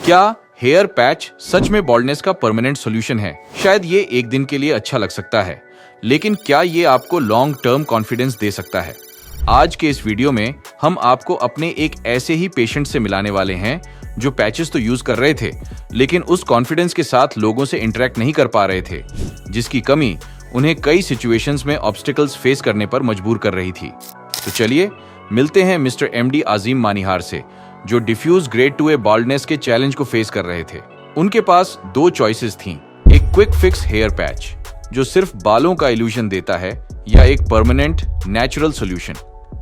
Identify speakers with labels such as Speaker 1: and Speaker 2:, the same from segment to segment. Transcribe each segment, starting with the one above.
Speaker 1: क्या hair patch सच में baldness का परमानेंट सॉल्यूशन है? शायद ये एक दिन के लिए अच्छा लग सकता है, लेकिन क्या ये आपको लॉन्ग टर्म कॉन्फिडेंस दे सकता है? आज के इस वीडियो में हम आपको अपने एक ऐसे ही पेशेंट से मिलाने वाले हैं जो पैचेस तो यूज कर रहे थे, लेकिन उस कॉन्फिडेंस के साथ लोगों से इंटरेक्ट नहीं कर पा रहे थे, जिसकी कमी उन्हें कई सिचुएशंस में ऑब्स्टिकल्स फेस करने पर मजबूर कर रही थी। तो चलिए मिलते हैं मिस्टर एमडी आजिम मानिहार से, जो डिफ्यूज ग्रेड 2A बाल्डनेस के चैलेंज को फेस कर रहे थे। उनके पास दो चॉइसेस थीं, एक क्विक फिक्स हेयर पैच जो सिर्फ बालों का इल्यूजन देता है, या एक परमानेंट नेचुरल सॉल्यूशन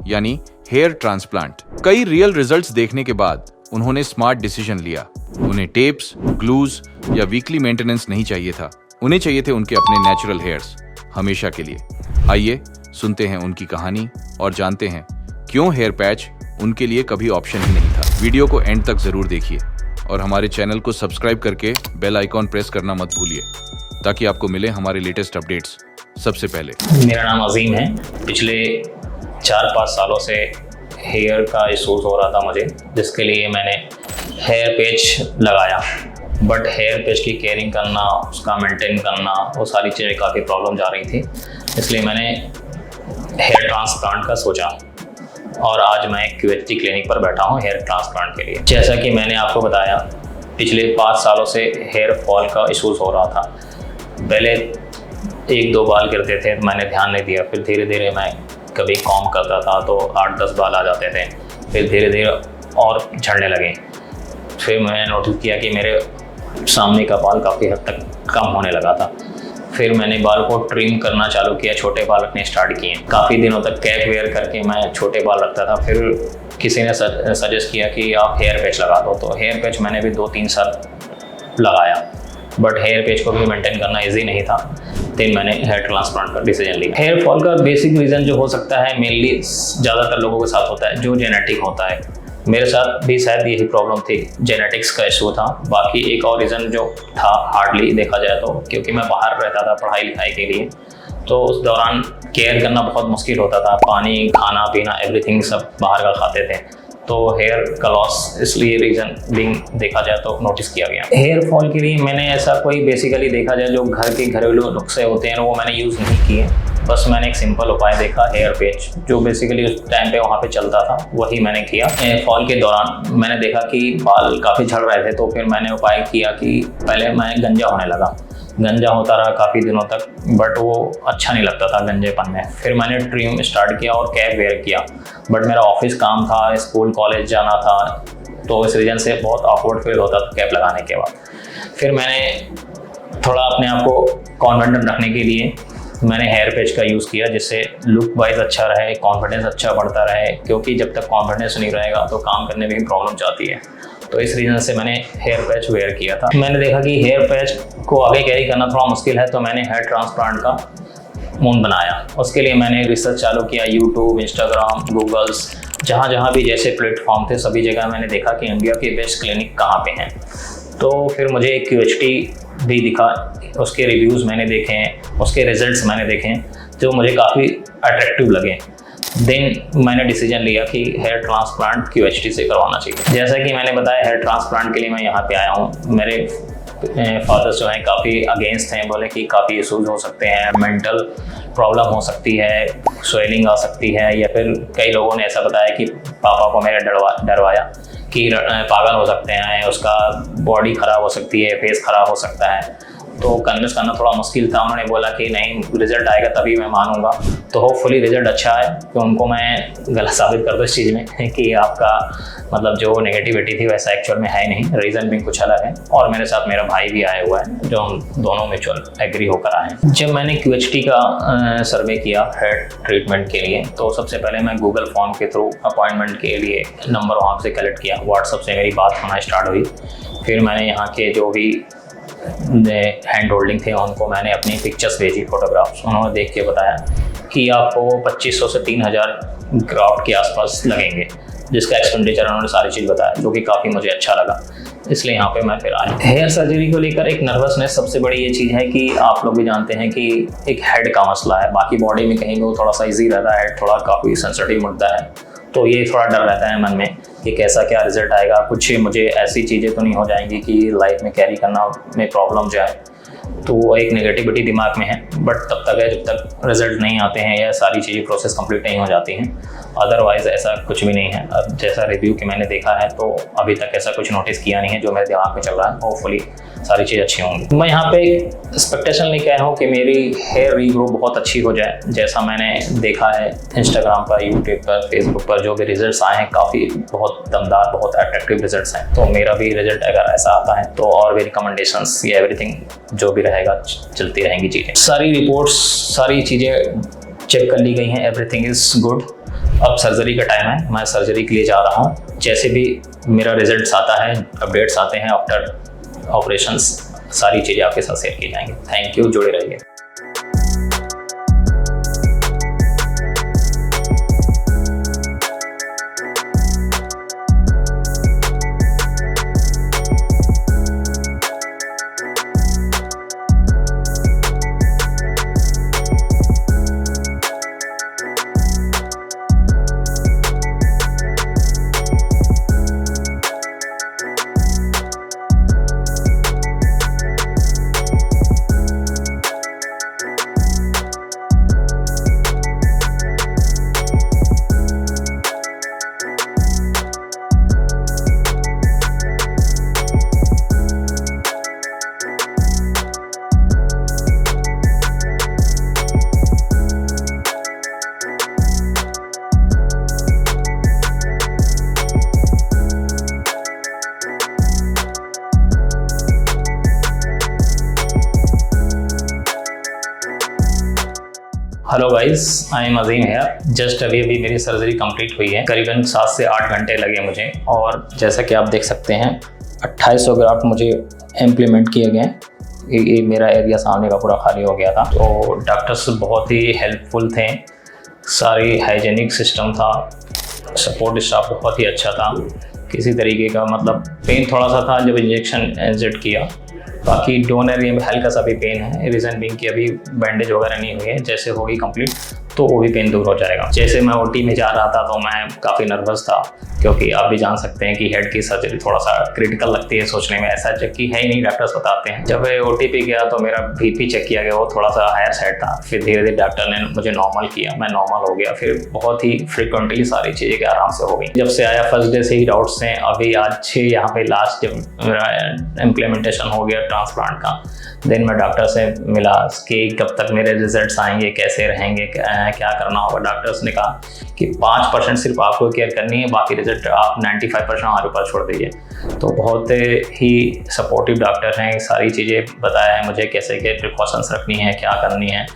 Speaker 1: यानी हेयर ट्रांसप्लांट। कई रियल रिजल्ट्स देखने के बाद उन्होंने स्मार्ट डिसीजन लिया। उन्हें टेप्स, ग्लूज या वीकली मेंटेनेंस नहीं चाहिए था, उन्हें चाहिए थे उनके अपने नेचुरल हेयर्स हमेशा के लिए। आइए सुनते हैं उनकी कहानी और जानते हैं क्यों हेयर पैच उनके लिए कभी ऑप्शन ही नहीं था। वीडियो को एंड तक जरूर देखिए और हमारे चैनल को सब्सक्राइब करके बेल आइकॉन प्रेस करना मत भूलिए, ताकि आपको मिले हमारे लेटेस्ट अपडेट्स सबसे पहले।
Speaker 2: मेरा नाम अजीम है। पिछले 4-5 सालों से हेयर का इशूज़ हो रहा था मुझे, जिसके लिए मैंने हेयर पैच लगाया। बट हेयर पैच की केयरिंग करना, उसका मेंटेन करना, वो सारी चीज़ें काफ़ी प्रॉब्लम जा रही थी, इसलिए मैंने हेयर ट्रांसप्लांट का सोचा और आज मैं एक QHT क्लिनिक पर बैठा हूँ हेयर ट्रांसप्लांट के लिए। जैसा कि मैंने आपको बताया, पिछले 5 सालों से हेयर फॉल का इशूज़ हो रहा था। पहले 1-2 बाल गिरते थे, मैंने ध्यान नहीं दिया। फिर धीरे धीरे मैं कभी कॉम्ब करता था तो 8-10 बाल आ जाते थे, फिर धीरे धीरे और झड़ने लगे। फिर मैंने नोटिस किया कि मेरे सामने का बाल काफ़ी हद तक कम होने लगा था। फिर मैंने बाल को ट्रिम करना चालू किया, छोटे बाल रखने स्टार्ट किए। काफ़ी दिनों तक कैप वेयर करके मैं छोटे बाल रखता था। फिर किसी ने सजेस्ट किया कि आप हेयर पैच लगा दो, तो हेयर पैच मैंने भी 2-3 साल लगाया, बट हेयर पैच को भी मेंटेन करना इजी नहीं था। फिर मैंने हेयर ट्रांसप्लांट का डिसीजन लिया। हेयर फॉल का बेसिक रीज़न जो हो सकता है, मेनली ज़्यादातर लोगों के साथ होता है, जो जेनेटिक होता है। मेरे साथ भी शायद यही प्रॉब्लम थी, जेनेटिक्स का इशू था। बाकी एक और रीज़न जो था, हार्डली देखा जाए तो, क्योंकि मैं बाहर रहता था पढ़ाई लिखाई के लिए, तो उस दौरान केयर करना बहुत मुश्किल होता था। पानी, खाना पीना, एवरीथिंग सब बाहर का खाते थे, तो हेयर का लॉस इसलिए रीज़न बिंग देखा जाए तो नोटिस किया गया। हेयर फॉल के लिए मैंने ऐसा कोई बेसिकली देखा जाए जो घर के घरेलू नुस्खे होते हैं वो मैंने यूज़ नहीं किए। बस मैंने एक सिंपल उपाय देखा, हेयर पैच, जो बेसिकली उस टाइम पे वहाँ पे चलता था, वही मैंने किया। फॉल के दौरान मैंने देखा कि बाल काफ़ी झड़ रहे थे, तो फिर मैंने उपाय किया कि पहले मैं गंजा होने लगा। गंजा होता रहा काफ़ी दिनों तक, बट वो अच्छा नहीं लगता था गंजेपन में। फिर मैंने ट्रिम स्टार्ट किया और कैप वेयर किया, बट मेरा ऑफिस काम था, स्कूल कॉलेज जाना था, तो इस रीज़न से बहुत ऑकवर्ड फील होता था कैप लगाने के बाद। फिर मैंने थोड़ा अपने आप को कॉन्फिडेंट रखने के लिए मैंने हेयर पैच का यूज़ किया, जिससे लुक वाइज अच्छा रहे, कॉन्फिडेंस अच्छा बढ़ता रहे, क्योंकि जब तक कॉन्फिडेंस नहीं रहेगा तो काम करने में भी प्रॉब्लम जाती है। तो इस रीज़न से मैंने हेयर पैच वेयर किया था। मैंने देखा कि हेयर पैच को आगे कैरी करना थोड़ा मुश्किल है, तो मैंने हेयर ट्रांसप्लांट का मून बनाया। उसके लिए मैंने रिसर्च चालू किया, यूट्यूब, इंस्टाग्राम, गूगल्स, जहाँ भी जैसे प्लेटफॉर्म थे, सभी जगह मैंने देखा कि इंडिया के बेस्ट क्लिनिक कहाँ पे हैं। तो फिर मुझे एक QHT भी दिखा, उसके रिव्यूज़ मैंने देखे हैं, उसके रिजल्ट्स मैंने देखे हैं, जो मुझे काफ़ी अट्रैक्टिव लगे। देन मैंने डिसीजन लिया कि हेयर ट्रांसप्लांट QHT से करवाना चाहिए। जैसा कि मैंने बताया, हेयर ट्रांसप्लांट के लिए मैं यहाँ पे आया हूँ। मेरे फादर्स जो हैं काफ़ी अगेंस्ट हैं, बोले कि काफ़ी इशूज़ हो सकते हैं, मेंटल प्रॉब्लम हो सकती है, स्वेलिंग आ सकती है, या फिर कई लोगों ने ऐसा बताया कि पापा को मेरे डरवाया कि पागल हो सकते हैं, उसका बॉडी ख़राब हो सकती है, फेस ख़राब हो सकता है। तो कन्विंस करना थोड़ा मुश्किल था। उन्होंने बोला कि नहीं, रिजल्ट आएगा तभी मैं मानूंगा। तो होपफुली रिजल्ट अच्छा है, तो उनको मैं गलत साबित कर दूँ इस चीज़ में कि आपका मतलब जो नेगेटिविटी थी वैसा एक्चुअल में है नहीं, रीज़न भी कुछ अलग है। और मेरे साथ मेरा भाई भी आया हुआ है, जो हम दोनों म्यूचुअल एग्री होकर आए हैं। जब मैंने QHT का सर्वे किया हेयर ट्रीटमेंट के लिए, तो सबसे पहले मैं गूगल फॉर्म के थ्रू अपॉइंटमेंट के लिए नंबर वहाँ से कलेक्ट किया। व्हाट्सएप से मेरी बात होना स्टार्ट हुई। फिर मैंने यहाँ के जो भी हैंड होल्डिंग थे उनको मैंने अपनी पिक्चर्स भेजी, फोटोग्राफ्स। उन्होंने देख के बताया कि आपको 2500 से 3000 ग्राफ्ट के आसपास लगेंगे, जिसका एक्सपेंडिचर उन्होंने सारी चीज़ बताया, जो कि काफ़ी मुझे अच्छा लगा, इसलिए यहाँ पे मैं फिर आया। हेयर सर्जरी को लेकर एक नर्वसनेस सबसे बड़ी ये चीज़ है कि आप लोग भी जानते हैं कि एक हेड का मसला है। बाकी बॉडी में कहीं वो थोड़ा सा ईजी रहता है, हेड थोड़ा काफ़ी सेंसिटिव मुद्दा है, तो ये थोड़ा डर रहता है मन में कि कैसा क्या रिजल्ट आएगा, कुछ मुझे ऐसी चीज़ें तो नहीं हो जाएंगी कि लाइफ में कैरी करना में प्रॉब्लम जाए। तो वो एक नेगेटिविटी दिमाग में है, बट तब तक है जब तक रिजल्ट नहीं आते हैं या सारी चीज़ें प्रोसेस कंप्लीट नहीं हो जाती हैं। अदरवाइज़ ऐसा कुछ भी नहीं है। अब जैसा रिव्यू कि मैंने देखा है तो अभी तक ऐसा कुछ नोटिस किया नहीं है जो मेरे दिमाग में चल रहा है। होपफुली सारी चीज़ अच्छी होंगी। मैं यहाँ पे एक्सपेक्टेशन नहीं कह रहा हूँ कि मेरी हेयर रीग्रो बहुत अच्छी हो जाए। जैसा मैंने देखा है इंस्टाग्राम पर, यूट्यूब पर, फेसबुक पर जो भी रिजल्ट्स आए हैं काफ़ी बहुत दमदार, बहुत अट्रैक्टिव रिजल्ट्स हैं। तो मेरा भी रिजल्ट अगर ऐसा आता है तो और भी रिकमेंडेशंस या एवरीथिंग जो भी रहेगा चलती रहेंगी चीज़ें। सारी रिपोर्ट्स, सारी चीज़ें चेक कर ली गई हैं, एवरीथिंग इज़ गुड। अब सर्जरी का टाइम है, मैं सर्जरी के लिए जा रहा हूँ। जैसे भी मेरा रिजल्ट्स आता है, अपडेट्स आते हैं आफ्टर ऑपरेशंस, सारी चीज़ें आपके साथ शेयर की जाएंगी। थैंक यू, जुड़े रहिए। Hello guys, I am Azeem here. Just अभी मेरी सर्जरी कंप्लीट हुई है। करीबन 7 से 8 घंटे लगे मुझे, और जैसा कि आप देख सकते हैं 2800 ग्राफ्ट मुझे इम्प्लीमेंट किए गए। ये मेरा एरिया सामने का पूरा खाली हो गया था। तो डॉक्टर्स बहुत ही हेल्पफुल थे, सारी हाइजेनिक सिस्टम था, सपोर्ट स्टाफ बहुत ही अच्छा था। किसी तरीके का मतलब पेन थोड़ा सा था जब इंजेक्शन इंजेक्ट किया, बाकी डोनर एरिया में हल्का सा भी पेन है। रीज़न बीइंग कि अभी बैंडेज वगैरह नहीं हुई है, जैसे होगी कंप्लीट तो वो भी पेन दूर हो जाएगा। जैसे मैं ओटी में जा रहा था तो मैं काफ़ी नर्वस था, क्योंकि आप भी जान सकते हैं कि हेड की सर्जरी थोड़ा सा क्रिटिकल लगती है सोचने में। ऐसा चेक की है ही नहीं, डॉक्टर्स बताते हैं। जब ओटी पे गया तो मेरा बीपी चेक किया गया, वो थोड़ा सा हायर साइड था। फिर धीरे धीरे डॉक्टर ने मुझे नॉर्मल किया, मैं नॉर्मल हो गया। फिर बहुत ही फ्रिक्वेंटली सारी चीज़ें के आराम से हो गई। जब से आया फर्स्ट डे से ही डाउट्स हैं। अभी आज यहाँ पे लास्ट जब मेरा इम्प्लीमेंटेशन हो गया ट्रांसप्लांट का, देन मैं डॉक्टर से मिला कि कब तक मेरे रिजल्ट्स आएंगे, कैसे रहेंगे, क्या करना होगा। डॉक्टर्स ने कहा कि 5% सिर्फ आपको केयर करनी है, बाकी रिजल्ट आप 95% हमारे ऊपर छोड़ दीजिए। तो बहुत ही सपोर्टिव डॉक्टर हैं, सारी चीज़ें बताया है मुझे कैसे क्या प्रिकॉशंस रखनी है, क्या करनी है,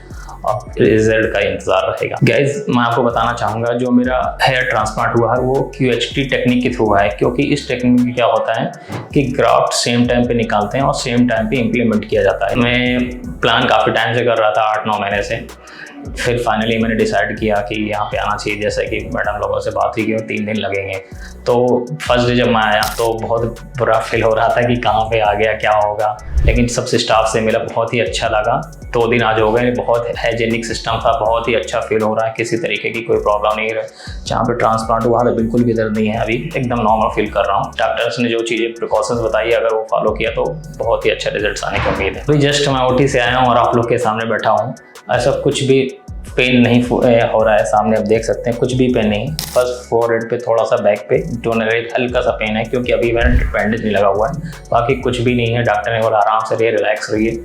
Speaker 2: और रिजल्ट का इंतज़ार रहेगा। गाइज, मैं आपको बताना चाहूँगा जो मेरा हेयर ट्रांसप्लांट हुआ है वो QHT टेक्निक के थ्रू हुआ है, क्योंकि इस टेक्निक में क्या होता है कि ग्राफ्ट सेम टाइम पे निकालते हैं और सेम टाइम पे इम्प्लीमेंट किया जाता है। मैं प्लान काफ़ी टाइम से कर रहा था, 8-9 महीने से। फिर फाइनली मैंने डिसाइड किया कि यहाँ पे आना चाहिए। जैसे कि मैडम लोगों से बात हुई कि 3 दिन लगेंगे। तो फर्स्ट डे जब मैं आया तो बहुत बुरा फील हो रहा था कि कहाँ पे आ गया, क्या होगा, लेकिन सबसे स्टाफ से मिला, बहुत ही अच्छा लगा। 2 दिन आज हो गए, बहुत हाइजेनिक सिस्टम था, बहुत ही अच्छा फील हो रहा है, किसी तरीके की कोई प्रॉब्लम नहीं है। जहाँ पे ट्रांसप्लांट हुआ था बिल्कुल भी दर्द नहीं है, अभी एकदम नॉर्मल फील कर रहा हूँ। डॉक्टर्स ने जो चीज़ें प्रिकॉशंस बताई, अगर वो फॉलो किया तो बहुत ही अच्छे रिजल्ट आने की उम्मीद है। अभी जस्ट मैं ओटी से आया हूँ और आप लोग के सामने बैठा हूँ। ऐसा कुछ भी पेन नहीं हो रहा है, सामने आप देख सकते हैं, कुछ भी पेन नहीं। बस फोरहेड पे थोड़ा सा, बैक पे डोनर हल्का सा पेन है, क्योंकि अभी मैंने बैंडेज नहीं लगा हुआ है। बाकी कुछ भी नहीं है। डॉक्टर ने बोला आराम से रहिए, रिलैक्स रहिए,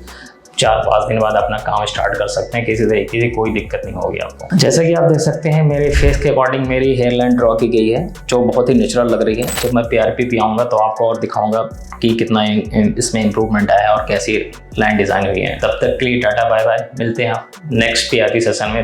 Speaker 2: 4-5 दिन बाद अपना काम स्टार्ट कर सकते हैं, किसी तरीके की कोई दिक्कत नहीं होगी आपको। जैसे कि आप देख सकते हैं मेरे फेस के अकॉर्डिंग मेरी हेयर लाइन ड्रॉ की गई है, जो बहुत ही नेचुरल लग रही है। जब मैं PRP पे आऊँगा तो आपको और दिखाऊंगा कि कितना इसमें इम्प्रूवमेंट आया है और कैसी लाइन डिज़ाइन हुई है। तब तक के लिए टाटा बाय बाय, मिलते हैं नेक्स्ट PRP सेशन में।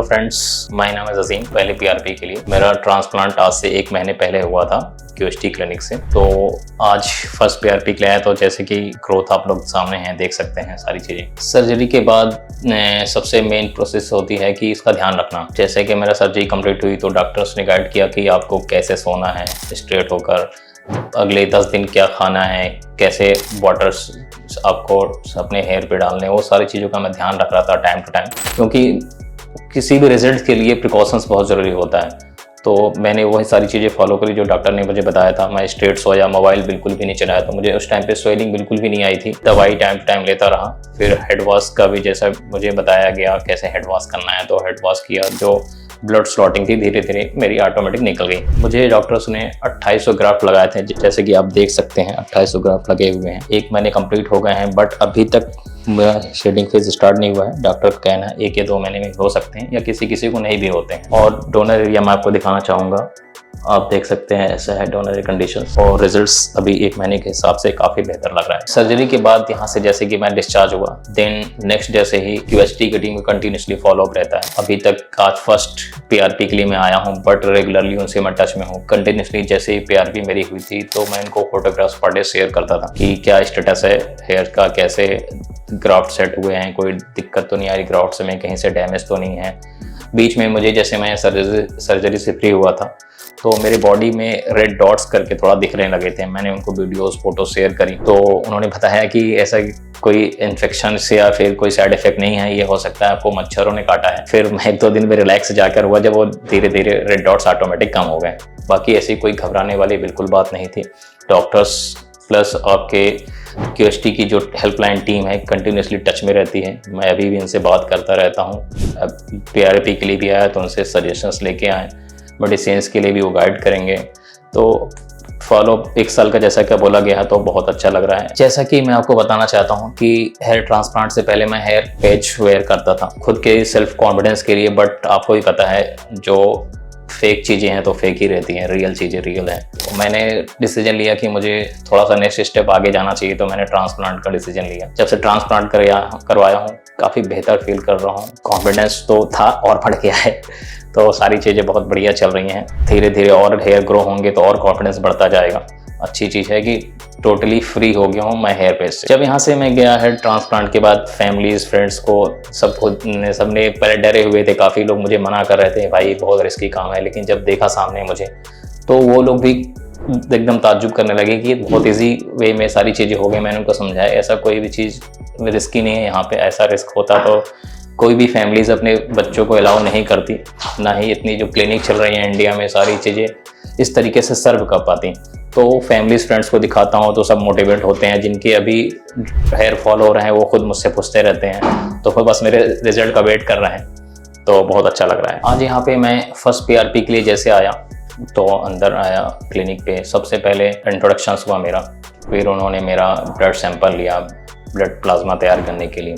Speaker 2: फ्रेंड्स, माय नाम है अजीम। पहले पीआरपी के लिए मेरा ट्रांसप्लांट आज से 1 महीने पहले हुआ था क्यूएसटी क्लिनिक से। तो आज फर्स्ट पीआरपी के लिए आया, तो जैसे कि ग्रोथ आप लोग सामने हैं, देख सकते हैं सारी चीज़ें। सर्जरी के बाद सबसे मेन प्रोसेस होती है कि इसका ध्यान रखना। जैसे कि मेरा सर्जरी कंप्लीट हुई तो डॉक्टर्स ने गाइड किया कि आपको कैसे सोना है स्ट्रेट होकर, अगले 10 दिन क्या खाना है, कैसे वाटर्स आपको अपने हेयर पे डालने हैं, वो सारी चीज़ों का मैं ध्यान रख रहा था टाइम टू टाइम, क्योंकि किसी भी रिजल्ट के लिए प्रिकॉशंस बहुत ज़रूरी होता है। तो मैंने वही सारी चीज़ें फॉलो करी जो डॉक्टर ने मुझे बताया था। मैं स्ट्रेट सोया, मोबाइल बिल्कुल भी नहीं चलाया, तो मुझे उस टाइम पे स्वेलिंग बिल्कुल भी नहीं आई थी। दवाई टाइम टू टाइम लेता रहा। फिर हेड वॉश का भी जैसा मुझे बताया गया कैसे हेड वॉश करना है, तो हेड वॉश किया। जो ब्लड स्लॉटिंग थी धीरे धीरे मेरी ऑटोमेटिक निकल गई। मुझे डॉक्टर्स ने 2800 ग्राफ्ट लगाए थे, जैसे कि आप देख सकते हैं 2800 ग्राफ्ट लगे हुए हैं। 1 महीने कंप्लीट हो गए हैं, बट अभी तक शेडिंग फेज स्टार्ट नहीं हुआ है। डॉक्टर का कहना है 1 या 2 महीने में हो सकते हैं, या किसी किसी को नहीं भी होते हैं। और डोनर एरिया मैं आपको दिखाना चाहूँगा। आप देख सकते हैं ऐसा है डोनर कंडीशंस, और रिजल्ट्स अभी 1 महीने के हिसाब से काफ़ी बेहतर लग रहा है। सर्जरी के बाद यहाँ से जैसे कि मैं डिस्चार्ज हुआ, देन नेक्स्ट डे से ही क्यूएसटी की टीम में कंटिन्यूसली फॉलोअप रहता है। अभी तक आज फर्स्ट पीआरपी के लिए मैं आया हूँ, बट रेगुलरली उनसे मैं टच में हूँ। कंटिन्यूसली जैसे ही पीआरपी मेरी हुई थी तो मैं इनको फोटोग्राफ्स पर डे शेयर करता था कि क्या स्टेटस है हेयर का, कैसे ग्राफ्ट सेट हुए हैं, कोई दिक्कत तो नहीं आ रही ग्राफ्ट में, कहीं से डैमेज तो नहीं है। बीच में मुझे जैसे मैं सर्जरी से फ्री हुआ था तो मेरे बॉडी में रेड डॉट्स करके थोड़ा दिखने लगे थे। मैंने उनको वीडियोस फोटो शेयर करी, तो उन्होंने बताया कि ऐसा कोई इन्फेक्शन से या फिर कोई साइड इफेक्ट नहीं है, ये हो सकता है आपको मच्छरों ने काटा है। फिर मैं 1-2 दिन में रिलैक्स जाकर हुआ, जब वो धीरे धीरे रेड डॉट्स ऑटोमेटिक कम हो गए। बाकी ऐसी कोई घबराने वाली बिल्कुल बात नहीं थी। डॉक्टर्स प्लस आपके क्यूएसटी की जो हेल्पलाइन टीम है कंटिन्यूसली टच में रहती है। मैं अभी भी इनसे बात करता रहता हूँ। अब पीआरपी के लिए भी आया तो उनसे सजेशंस लेके आए, मेडिसिन्स के लिए भी वो गाइड करेंगे। तो फॉलो 1 साल का जैसा क्या बोला गया है, तो बहुत अच्छा लग रहा है। जैसा कि मैं आपको बताना चाहता हूँ कि हेयर ट्रांसप्लांट से पहले मैं हेयर पैच वेयर करता था खुद के सेल्फ कॉन्फिडेंस के लिए, बट आपको भी पता है जो फेक चीज़ें हैं तो फेक ही रहती हैं, रियल चीज़ें रियल हैं। तो मैंने डिसीजन लिया कि मुझे थोड़ा सा नेक्स्ट स्टेप आगे जाना चाहिए, तो मैंने ट्रांसप्लांट का डिसीजन लिया। जब से ट्रांसप्लांट करवाया हूँ काफ़ी बेहतर फील कर रहा हूँ। कॉन्फिडेंस तो था और बढ़ गया है, तो सारी चीज़ें बहुत बढ़िया चल रही हैं। धीरे धीरे और हेयर ग्रो होंगे तो और कॉन्फिडेंस बढ़ता जाएगा। अच्छी चीज़ है कि टोटली फ्री हो गया हूँ मैं हेयर पेज से। जब यहाँ से मैं गया हेयर ट्रांसप्लांट के बाद फैमिलीज फ्रेंड्स को सबने पहले डरे हुए थे, काफ़ी लोग मुझे मना कर रहे थे भाई बहुत रिस्की काम है, लेकिन जब देखा सामने मुझे तो वो लोग भी एकदम ताज्जुब करने लगे कि बहुत ईजी वे में सारी चीज़ें हो गई। मैंने उनको समझाया ऐसा कोई भी चीज़ रिस्की नहीं है, यहाँ पे ऐसा रिस्क होता तो कोई भी फैमिलीज अपने बच्चों को अलाउ नहीं करती, ना ही इतनी जो क्लिनिक चल रही है इंडिया में सारी चीज़ें इस तरीके से सर्व कर पाती। तो फैमिलीज फ्रेंड्स को दिखाता हूँ तो सब मोटिवेट होते हैं। जिनके अभी हेयर फॉल हो रहे हैं वो खुद मुझसे पूछते रहते हैं, तो फिर बस मेरे रिजल्ट का वेट कर रहे हैं, तो बहुत अच्छा लग रहा है। आज यहाँ पे मैं फर्स्ट पीआरपी के लिए जैसे आया तो अंदर आया क्लिनिक पे, सबसे पहले इंट्रोडक्शन हुआ मेरा, फिर उन्होंने मेरा ब्लड सैंपल लिया ब्लड प्लाज्मा तैयार करने के लिए,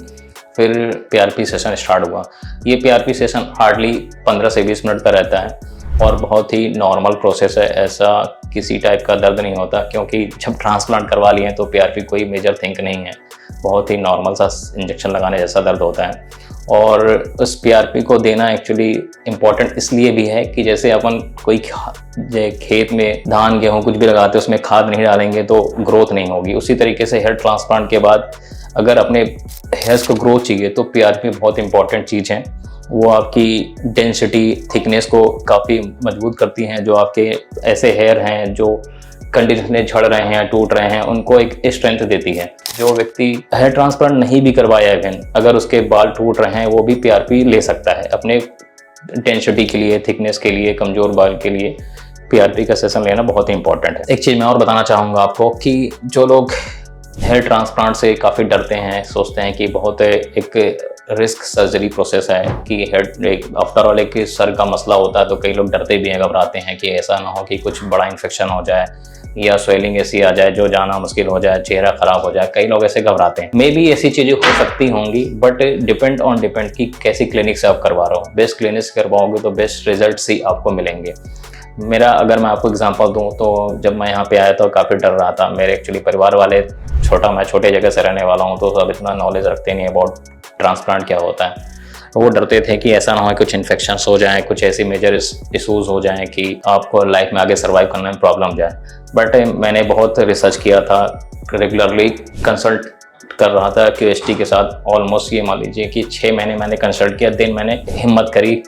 Speaker 2: फिर पीआरपी सेशन स्टार्ट हुआ। ये पीआरपी सेशन हार्डली 15 से 20 मिनट का रहता है और बहुत ही नॉर्मल प्रोसेस है। ऐसा किसी टाइप का दर्द नहीं होता, क्योंकि जब ट्रांसप्लांट करवा लिए हैं तो पीआरपी कोई मेजर थिंग नहीं है, बहुत ही नॉर्मल सा इंजेक्शन लगाने जैसा दर्द होता है। और उस पीआरपी को देना एक्चुअली इम्पॉर्टेंट इसलिए भी है कि जैसे अपन कोई खेत में धान गेहूँ कुछ भी लगाते हैं उसमें खाद नहीं डालेंगे तो ग्रोथ नहीं होगी, उसी तरीके से हेयर ट्रांसप्लांट के बाद अगर अपने हेयर्स को ग्रोथ चाहिए तो पीआरपी बहुत इंपॉर्टेंट चीज़ है। वो आपकी डेंसिटी थिकनेस को काफ़ी मजबूत करती हैं। जो आपके ऐसे हेयर हैं जो कंटिन्यूसली झड़ रहे हैं टूट रहे हैं उनको एक स्ट्रेंथ देती है। जो व्यक्ति हेयर ट्रांसप्लांट नहीं भी करवाया इवन अगर उसके बाल टूट रहे हैं वो भी पीआरपी ले सकता है अपने डेंसिटी के लिए, थिकनेस के लिए, कमज़ोर बाल के लिए पीआरपी का सेशन लेना बहुत ही इंपॉर्टेंट है। एक चीज़ मैं और बताना चाहूँगा आपको कि जो लोग हेयर ट्रांसप्लांट से काफ़ी डरते हैं, सोचते हैं कि बहुत एक रिस्क सर्जरी प्रोसेस है कि हेड आफ्टर ऑल एक सर का मसला होता है, तो कई लोग डरते भी हैं, घबराते हैं कि ऐसा ना हो कि कुछ बड़ा इन्फेक्शन हो जाए या स्वेलिंग ऐसी आ जाए जो जाना मुश्किल हो जाए, चेहरा खराब हो जाए। कई लोग ऐसे घबराते हैं। मे भी ऐसी चीज़ें हो सकती होंगी, बट डिपेंड कि कैसी क्लिनिक से आप करवा रहे हो। बेस्ट क्लिनिक से करवाओगे तो बेस्ट रिजल्ट ही आपको मिलेंगे। मेरा अगर मैं आपको एग्जांपल दूं तो जब मैं यहाँ पे आया तो काफ़ी डर रहा था। मेरे एक्चुअली परिवार वाले मैं छोटे जगह से रहने वाला हूँ तो सब इतना नॉलेज रखते नहीं अबाउट ट्रांसप्लांट क्या होता है। वो डरते थे कि ऐसा ना हो कुछ इन्फेक्शंस हो जाएं, कुछ ऐसी मेजर इशूज़ हो जाएं कि आपको लाइफ में आगे सर्वाइव करने में प्रॉब्लम जाए। बट मैंने बहुत रिसर्च किया था, रेगुलरली कंसल्ट कर रहा था QST के साथ। ऑलमोस्ट ये मान लीजिए कि 6 महीने मैंने कंसल्ट किया, देन मैंने हिम्मत करी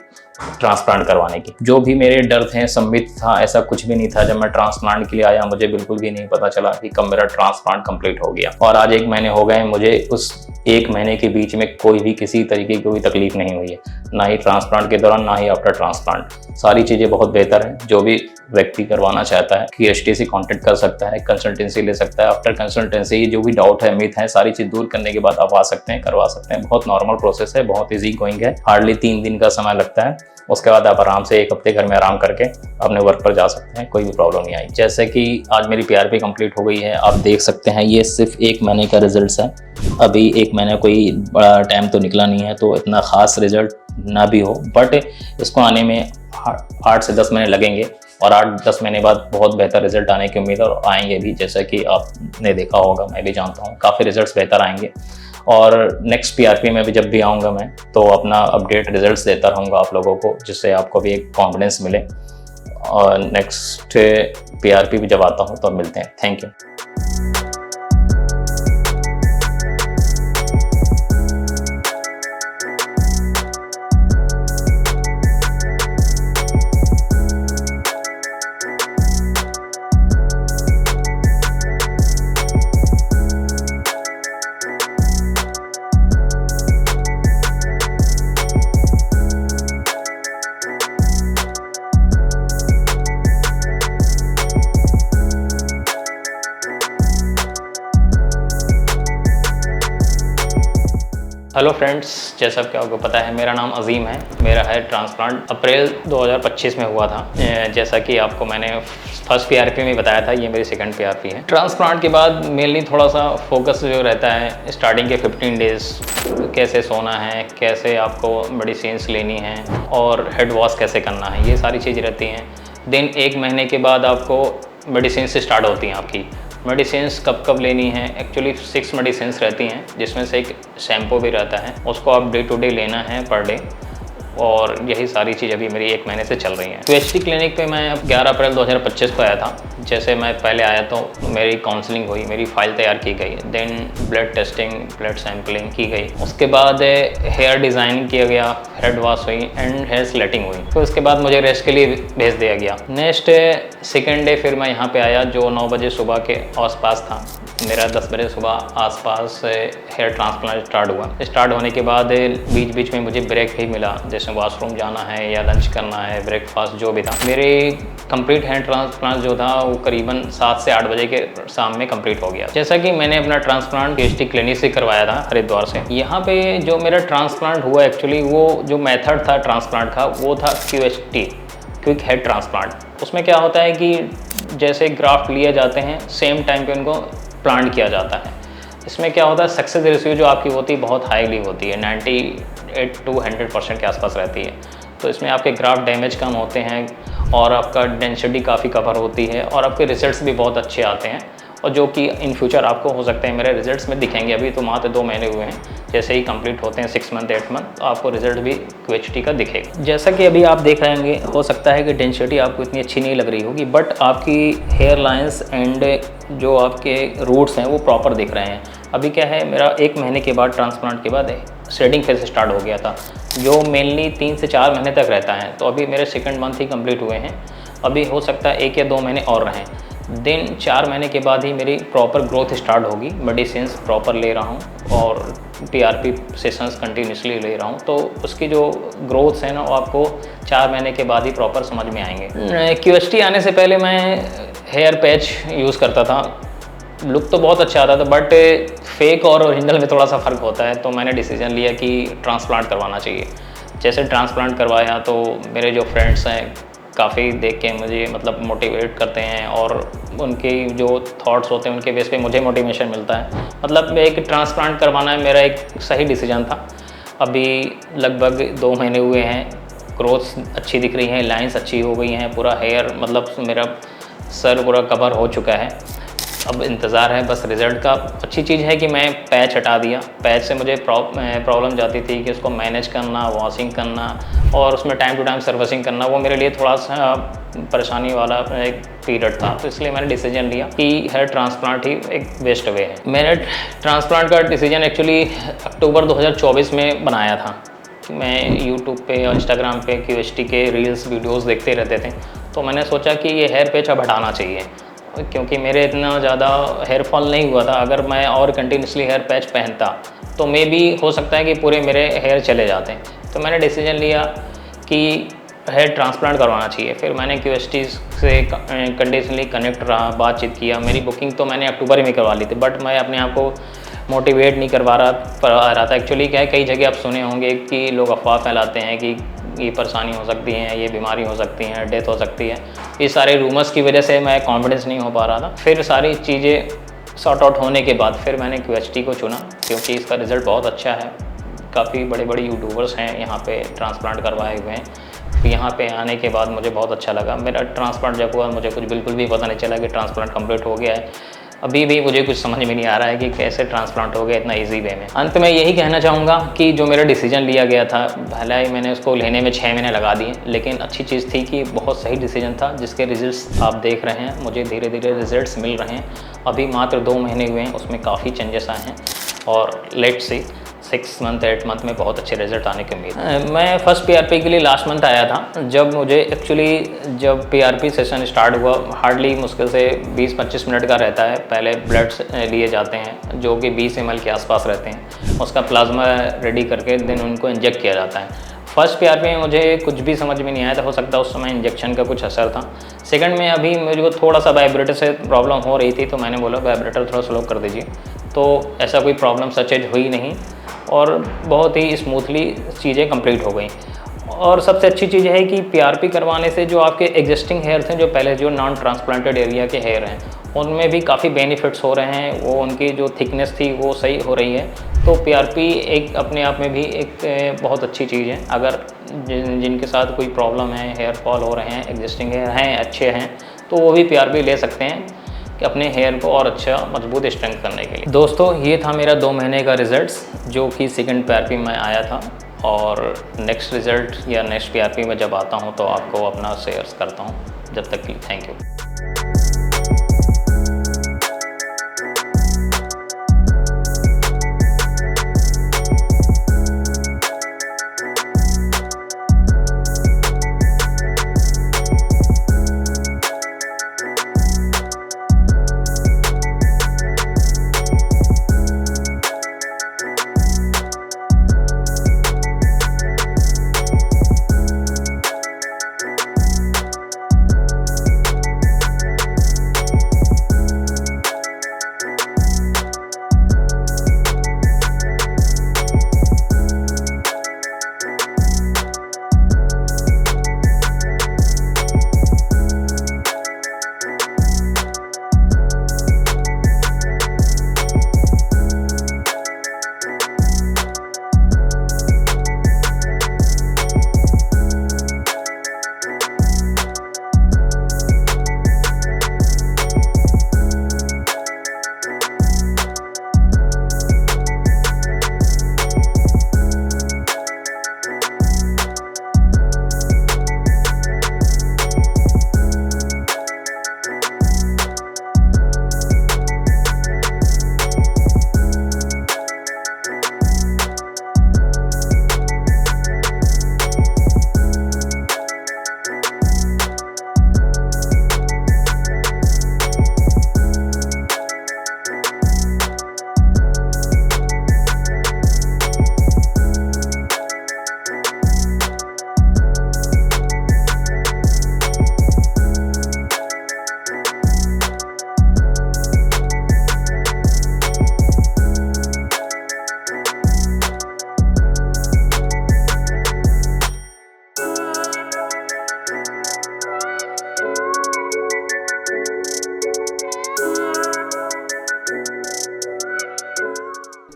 Speaker 2: ट्रांसप्लांट करवाने की। जो भी मेरे डर थे सम्मित था, ऐसा कुछ भी नहीं था। जब मैं ट्रांसप्लांट के लिए आया मुझे बिल्कुल भी नहीं पता चला कि कब मेरा ट्रांसप्लांट कंप्लीट हो गया। और आज 1 महीने हो गए, मुझे उस 1 महीने के बीच में कोई भी किसी तरीके की कोई तकलीफ नहीं हुई है, ना ही ट्रांसप्लांट के दौरान ना ही आफ्टर ट्रांसप्लांट। सारी चीज़ें बहुत बेहतर हैं। जो भी व्यक्ति करवाना चाहता है QST से कॉन्टेक्ट कर सकता है, कंसल्टेंसी ले सकता है। आफ्टर कंसल्टेंसी जो भी डाउट है, मिथ है, सारी चीज़ दूर करने के बाद आप आ सकते हैं, करवा सकते हैं। बहुत नॉर्मल प्रोसेस है, बहुत ईजी गोइंग है, हार्डली 3 दिन का समय लगता है। उसके बाद आप आराम से 1 हफ्ते घर में आराम करके अपने वर्क पर जा सकते हैं, कोई भी प्रॉब्लम नहीं आई। जैसे कि आज मेरी PRP कंप्लीट हो गई है, आप देख सकते हैं ये सिर्फ 1 महीने का रिजल्ट है। अभी 1 महीना कोई बड़ा टाइम तो निकला नहीं है, तो इतना खास रिजल्ट ना भी हो, बट इसको आने में 8 से 10 महीने लगेंगे और 8-10 महीने बाद बहुत बेहतर रिजल्ट आने की उम्मीद है और आएंगे भी। जैसा कि आपने देखा होगा, मैं भी जानता हूँ, काफ़ी रिजल्ट्स बेहतर आएंगे। और नेक्स्ट PRP में भी जब भी आऊँगा मैं, तो अपना अपडेट रिजल्ट्स देता रहूँगा आप लोगों को, जिससे आपको भी एक कॉन्फिडेंस मिले। और नेक्स्ट PRP भी जब आता हूँ तो मिलते हैं। Thank you. हेलो फ्रेंड्स, जैसा कि आपको पता है मेरा नाम अजीम है। मेरा है ट्रांसप्लांट अप्रैल 2025 में हुआ था। जैसा कि आपको मैंने फर्स्ट PRP में बताया था, ये मेरी सेकंड PRP है। ट्रांसप्लांट के बाद मेनली थोड़ा सा फोकस जो रहता है स्टार्टिंग के 15 डेज़, कैसे सोना है, कैसे आपको मेडिसिन्स लेनी है और हेड वॉश कैसे करना है, ये सारी चीज़ रहती हैं। देन 1 महीने के बाद आपको मेडिसिन से स्टार्ट होती हैं। आपकी मेडिसिन्स कब कब लेनी है, एक्चुअली 6 मेडिसिन्स रहती हैं, जिसमें से एक शैम्पू भी रहता है, उसको आप डे टू डे लेना है पर डे। और यही सारी चीज़ अभी मेरी 1 महीने से चल रही हैं। QST क्लिनिक पे मैं 11 अप्रैल 2025 को आया था। जैसे मैं पहले आया तो मेरी काउंसलिंग हुई, मेरी फ़ाइल तैयार की गई, then blood testing, blood sampling की गई। उसके बाद हेयर डिज़ाइनिंग किया गया, हेड वॉश हुई एंड हेयर स्लेटिंग हुई। तो उसके बाद मुझे रेस्ट के लिए भेज दिया गया। नेक्स्ट सेकेंड डे फिर मैं यहाँ पर आया, जो 9 बजे सुबह के आसपास था। मेरा 10 बजे सुबह आसपास हेयर ट्रांसप्लांट स्टार्ट हुआ। स्टार्ट होने के बाद बीच बीच में मुझे ब्रेक भी मिला, जैसे वॉशरूम जाना है या लंच करना है, ब्रेकफास्ट जो भी था। मेरे कंप्लीट हेयर ट्रांसप्लांट जो था वो करीबन 7 से 8 बजे के शाम में कंप्लीट हो गया। जैसा कि मैंने अपना ट्रांसप्लांट QST क्लिनिक से करवाया था, हरिद्वार से। यहाँ पे जो मेरा ट्रांसप्लांट हुआ, एक्चुअली वो जो मेथड था ट्रांसप्लांट का, वो था QST, क्विक हेड ट्रांसप्लांट। उसमें क्या होता है कि जैसे ग्राफ्ट लिए जाते हैं, सेम टाइम पे उनको प्लांट किया जाता है। इसमें क्या होता है, सक्सेस रेशियो जो आपकी होती है बहुत हाईली होती है, 98 to 100% के आसपास रहती है। तो इसमें आपके ग्राफ्ट डैमेज कम होते हैं और आपका डेंसिटी काफ़ी कवर होती है और आपके रिजल्ट्स भी बहुत अच्छे आते हैं, और जो कि इन फ्यूचर आपको हो सकते हैं मेरे रिजल्ट्स में दिखेंगे। अभी तो मात्र 2 महीने हुए हैं, जैसे ही कंप्लीट होते हैं 6 मंथ 8 मंथ, तो आपको रिजल्ट भी QHT का दिखेगा। जैसा कि अभी आप देख रहे होंगे, हो सकता है कि डेंसिटी आपको इतनी अच्छी नहीं लग रही होगी, बट आपकी हेयर लाइन्स एंड जो आपके रूट्स हैं वो प्रॉपर दिख रहे हैं। अभी क्या है, मेरा 1 महीने के बाद ट्रांसप्लांट के बाद शेडिंग फेज स्टार्ट हो गया था, जो मेनली 3 से 4 महीने तक रहता है। तो अभी मेरे सेकंड मंथ ही कंप्लीट हुए हैं, अभी हो सकता है 1 या 2 महीने और रहें। देन 4 महीने के बाद ही मेरी प्रॉपर ग्रोथ स्टार्ट होगी। मेडिसिन्स प्रॉपर ले रहा हूँ और PRP सेशंस कंटिन्यूसली ले रहा हूँ, तो उसकी जो ग्रोथ्स है ना, वो आपको 4 महीने के बाद ही प्रॉपर समझ में आएंगे। QST आने से पहले मैं हेयर पैच यूज़ करता था, लुक तो बहुत अच्छा आता था, बट फेक और ओरिजिनल में थोड़ा सा फ़र्क होता है। तो मैंने डिसीजन लिया कि ट्रांसप्लांट करवाना चाहिए। जैसे ट्रांसप्लांट करवाया तो मेरे जो फ्रेंड्स हैं काफ़ी देख के मुझे मतलब मोटिवेट करते हैं, और उनके जो थॉट्स होते हैं उनके बेस पे मुझे मोटिवेशन मिलता है। मतलब एक ट्रांसप्लांट करवाना मेरा एक सही डिसीजन था। अभी लगभग 2 महीने हुए हैं, ग्रोथ अच्छी दिख रही है, लाइंस अच्छी हो गई हैं, पूरा हेयर मतलब मेरा सर पूरा कवर हो चुका है। अब इंतज़ार है बस रिज़ल्ट का। अच्छी चीज़ है कि मैं पैच हटा दिया। पैच से मुझे प्रॉब्लम जाती थी कि उसको मैनेज करना, वॉशिंग करना और उसमें टाइम टू टाइम सर्विसिंग करना, वो मेरे लिए थोड़ा सा परेशानी वाला एक पीरियड था। तो इसलिए मैंने डिसीजन लिया कि हेयर ट्रांसप्लांट ही एक बेस्ट वे है। मैंने ट्रांसप्लांट का डिसीजन एक्चुअली अक्टूबर 2024 में बनाया था। मैं यूट्यूब पे और इंस्टाग्राम पे QHT के रील्स वीडियोस देखते रहते थे, तो मैंने सोचा कि ये हेयर पैच अब हटाना चाहिए, क्योंकि मेरे इतना ज़्यादा हेयर फॉल नहीं हुआ था। अगर मैं और कंटिन्यूसली हेयर पैच पहनता तो मे भी हो सकता है कि पूरे मेरे हेयर चले जाते। तो मैंने डिसीजन लिया कि हेयर ट्रांसप्लांट करवाना चाहिए। फिर मैंने QHT से कंटिन्यूसली कनेक्ट रहा, बातचीत किया। मेरी बुकिंग तो मैंने अक्टूबर में करवा ली थी, बट मैं अपने आप को मोटिवेट नहीं करवा रहा था। एक्चुअली क्या है, कई जगह आप सुने होंगे कि लोग अफवाह फैलाते हैं कि ये परेशानी हो सकती है, ये बीमारी हो सकती है, डेथ हो सकती है। ये सारे रूमर्स की वजह से मैं कॉन्फिडेंस नहीं हो पा रहा था। फिर सारी चीज़ें सॉर्ट आउट होने के बाद फिर मैंने QHT को चुना, क्योंकि इसका रिज़ल्ट बहुत अच्छा है। काफ़ी बड़े बड़े यूट्यूबर्स हैं यहाँ पे ट्रांसप्लांट करवाए हुए हैं। तो यहाँ पे आने के बाद मुझे बहुत अच्छा लगा। मेरा ट्रांसप्लांट जब हुआ मुझे कुछ बिल्कुल भी पता नहीं चला कि ट्रांसप्लांट कंप्लीट हो गया है। अभी भी मुझे कुछ समझ में नहीं आ रहा है कि कैसे ट्रांसप्लांट हो गया इतना इजी वे में। अंत में यही कहना चाहूँगा कि जो मेरा डिसीजन लिया गया था, भले ही मैंने उसको लेने में 6 महीने लगा दिए, लेकिन अच्छी चीज़ थी कि बहुत सही डिसीजन था, जिसके रिजल्ट्स आप देख रहे हैं। मुझे धीरे धीरे रिजल्ट्स मिल रहे हैं। अभी मात्र 2 महीने हुए हैं, उसमें काफ़ी चेंजेस आए हैं और लेट्स सी 6 मंथ 8 मंथ में बहुत अच्छे रिजल्ट आने की उम्मीद है। मैं फर्स्ट PRP के लिए लास्ट मंथ आया था। जब मुझे एक्चुअली जब PRP सेशन स्टार्ट हुआ, हार्डली मुश्किल से 20-25 मिनट का रहता है। पहले ब्लड्स लिए जाते हैं जो कि 20 ml के आसपास रहते हैं। उसका प्लाज्मा रेडी करके देन उनको इंजेक्ट किया जाता है। फर्स्ट PRP में मुझे कुछ भी समझ में नहीं आया था, हो सकता है उस समय इंजेक्शन का कुछ असर था। सेकंड में अभी मेरे को थोड़ा सा वाइब्रेटर से प्रॉब्लम हो रही थी, तो मैंने बोला वाइब्रेटर थोड़ा स्लो कर दीजिए। तो ऐसा कोई प्रॉब्लम सचेज हुई नहीं और बहुत ही स्मूथली चीज़ें कंप्लीट हो गई। और सबसे अच्छी चीज़ है कि PRP करवाने से जो आपके एग्जिस्टिंग हेयर थे, जो पहले जो नॉन ट्रांसप्लांटेड एरिया के हेयर हैं, उनमें भी काफ़ी बेनिफिट्स हो रहे हैं। वो उनकी जो थिकनेस थी वो सही हो रही है। तो PRP एक अपने आप में भी एक बहुत अच्छी चीज़ है। अगर जिनके साथ कोई प्रॉब्लम है, हेयर फॉल हो रहे हैं, एग्जिस्टिंग हेयर हैं, अच्छे हैं, तो वो भी PRP ले सकते हैं कि अपने हेयर को और अच्छा मजबूत स्ट्रेंथ करने के लिए। दोस्तों, ये था मेरा 2 महीने का रिजल्ट्स, जो कि सेकंड PRP में आया था। और नेक्स्ट रिज़ल्ट या नेक्स्ट PRP में जब आता हूँ तो आपको अपना शेयर्स करता हूँ। जब तक के लिए थैंक यू।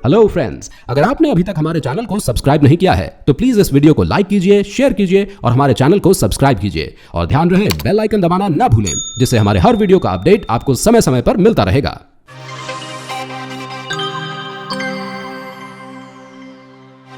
Speaker 3: हेलो फ्रेंड्स, अगर आपने अभी तक हमारे चैनल को सब्सक्राइब नहीं किया है तो प्लीज इस वीडियो को लाइक कीजिए, शेयर कीजिए और हमारे चैनल को सब्सक्राइब कीजिए और ध्यान रहे बेल आइकन दबाना ना भूलें, जिससे हमारे हर वीडियो का अपडेट आपको समय समय पर मिलता रहेगा।